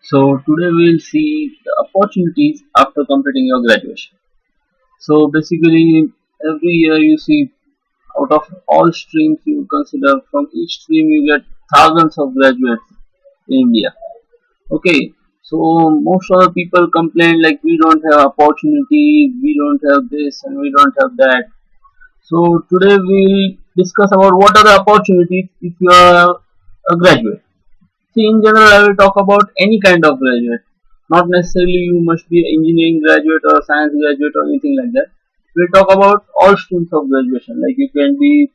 So today we'll see the opportunities after completing your graduation. So basically every year you see out of all streams you consider, from each stream you get thousands of graduates in India. Okay, so most of the people complain like we don't have opportunity, we don't have this and we don't have that. So today we'll discuss about what are the opportunities if you are a graduate. See, in general, I will talk about any kind of graduate. Not necessarily you must be an engineering graduate or a science graduate or anything like that. We'll talk about all streams of graduation. Like you can be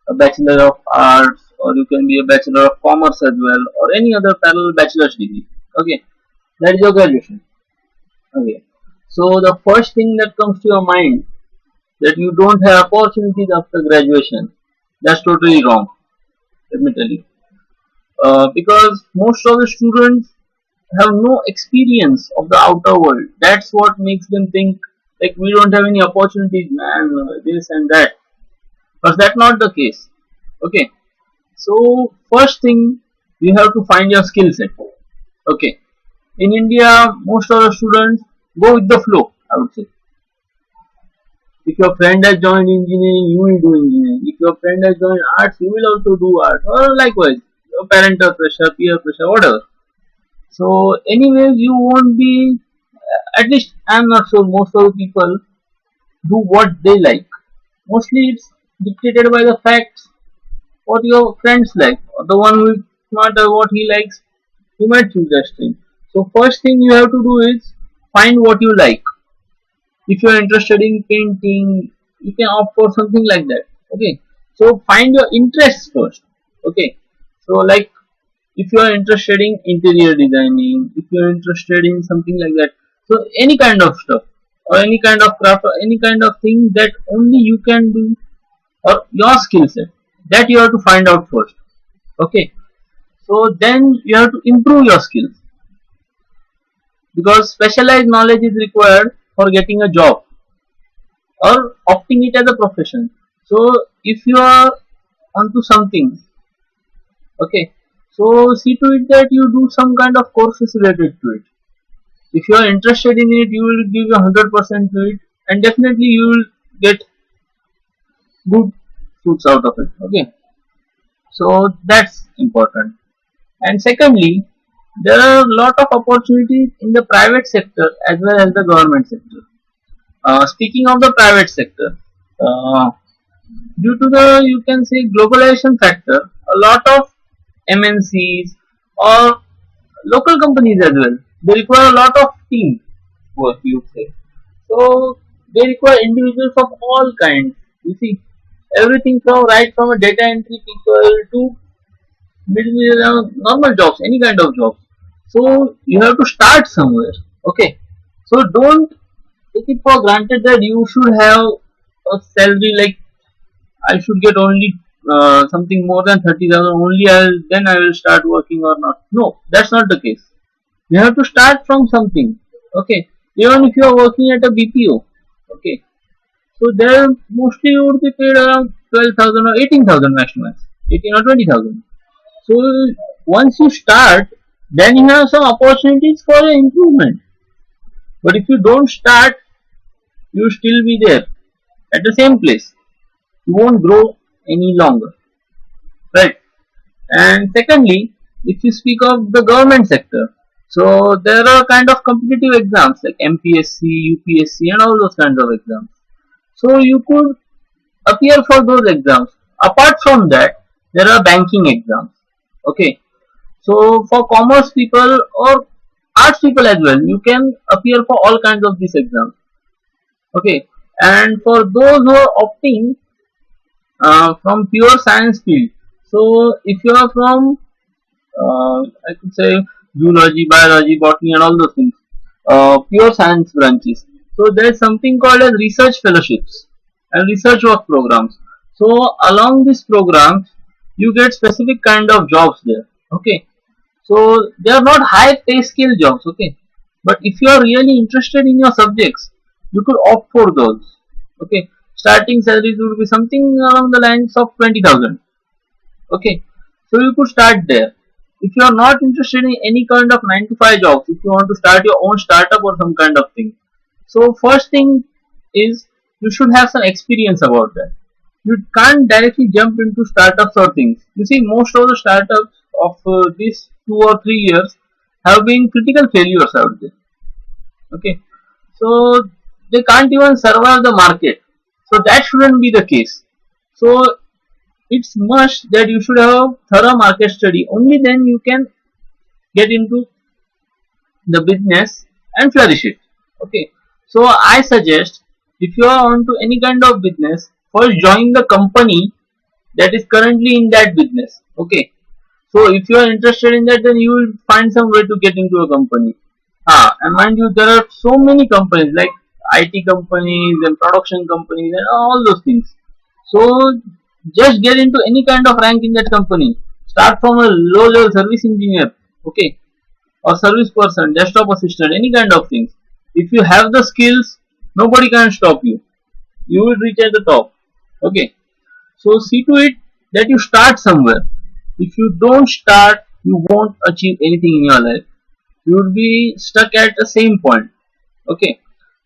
a bachelor of arts, or you can be a bachelor of commerce as well, or any other parallel bachelor's degree. Okay, that is your graduation. Okay, so the first thing that comes to your mind that you don't have opportunities after graduation. That's totally wrong. Let me tell you. Because most of the students have no experience of the outer world. That's what makes them think like we don't have any opportunities, man, this and that. But that's not the case. Okay. So first thing you have to find your skill set. Okay. In India, most of the students go with the flow. I would say. If your friend has joined engineering, you will do engineering. If your friend has joined arts, you will also do art. Or likewise, your parental pressure, peer pressure, whatever. So anyways, you won't be. At least I'm not sure. Most of the people do what they like. Mostly it's dictated by the facts what your friends like. Or the one who is smarter, what he likes, he might choose that stream. So first thing you have to do is find what you like. If you are interested in painting, you can opt for something like that. Okay. So find your interests first. Okay. So like if you are interested in interior designing, if you are interested in something like that, so any kind of stuff or any kind of craft or any kind of thing that only you can do or your skill set, that you have to find out first. Okay, so then you have to improve your skills, because specialized knowledge is required for getting a job or opting it as a profession. So if you are onto something, okay, so see to it that you do some kind of courses related to it. If you are interested in it, you will give 100% to it, and definitely you will get good fruits out of it. Okay, so that's important. And secondly, there are a lot of opportunities in the private sector as well as the government sector. Speaking of the private sector, uh, due to the, you can say, globalization factor, a lot of MNCs or local companies as well, they require a lot of team work, you say. So they require individuals of all kinds. You see, everything from right from a data entry people to normal jobs, any kind of jobs. So you have to start somewhere. Okay. So don't take it for granted that you should have a salary like I should get only something more than 30,000 only. Then I will start working or not. No, that's not the case. You have to start from something. Okay. Even if you are working at a BPO. Okay. So there mostly you would be paid around 12,000 or 18,000 max to max. 18 or 20,000. So once you start, then you have some opportunities for improvement. But if you don't start, you still be there at the same place. You won't grow any longer, right? And secondly, if you speak of the government sector, so there are kind of competitive exams like MPSC, UPSC, and all those kinds of exams. So you could appear for those exams. Apart from that, there are banking exams. Okay, so for commerce people or arts people as well, you can appear for all kinds of these exams. Okay, and for those who are opting from pure science field, so if you are from I could say zoology, biology, botany, and all those things, pure science branches. So there is something called as research fellowships and research work programs. So along these programs, you get specific kind of jobs there. Okay, so they are not high pay scale jobs. Okay, but if you are really interested in your subjects, you could opt for those. Okay, starting salaries would be something along the lines of 20,000. Okay, so you could start there. if you are not interested in any kind of 9 to 5 jobs, if you want to start your own startup or some kind of thing, so first thing is you should have some experience about that. You can't directly jump into startups or things. You see, most of the startups of these 2 or 3 years have been critical failures out there. Okay, so they can't even survive the market. So that shouldn't be the case. So it's must that you should have thorough market study. Only then you can get into the business and flourish it. Okay, so I suggest if you are onto any kind of business, first join the company that is currently in that business. Okay, so if you are interested in that, then you will find some way to get into a company. And mind you, there are so many companies like IT companies and production companies and all those things. So just get into any kind of rank in that company. Start from a low level service engineer, okay, or service person, desktop assistant, any kind of things. If you have the skills, nobody can stop you. You will reach at the top. Okay. So see to it that you start somewhere. If you don't start, you won't achieve anything in your life. You will be stuck at the same point. Okay.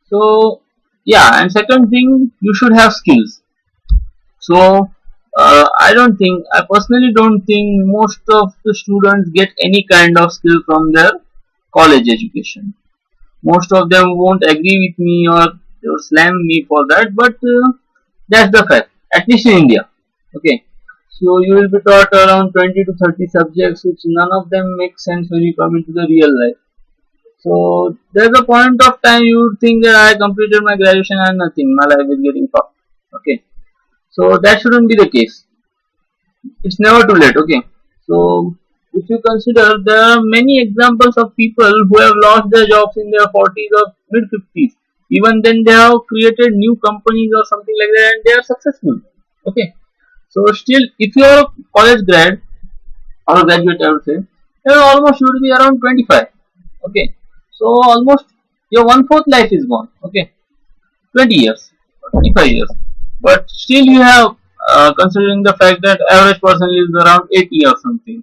So yeah, and second thing, you should have skills. So I personally don't think most of the students get any kind of skill from their college education. Most of them won't agree with me or they will slam me for that, but that's the fact, at least in India. Okay, so you will be taught around 20 to 30 subjects, which none of them make sense when you come into the real life. So there's a point of time you would think that I completed my graduation and nothing, my life is getting tough. Okay, so that shouldn't be the case. It's never too late. Okay, so if you consider, there are many examples of people who have lost their jobs in their 40s or mid 50s. Even then they have created new companies or something like that and they are successful. Okay, so still if you are a college grad or a graduate, I would say, you almost should be around 25. Okay, so almost your one fourth life is gone. Okay, 20 years, 25 years, but still you have, considering the fact that average person lives around 80 or something,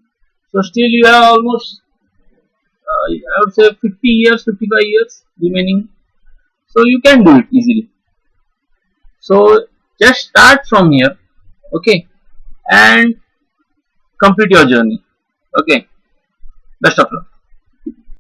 so still you have almost, I would say 50 years, 55 years remaining, so you can do it easily. So just start from here, okay, and complete your journey. Okay, best of luck.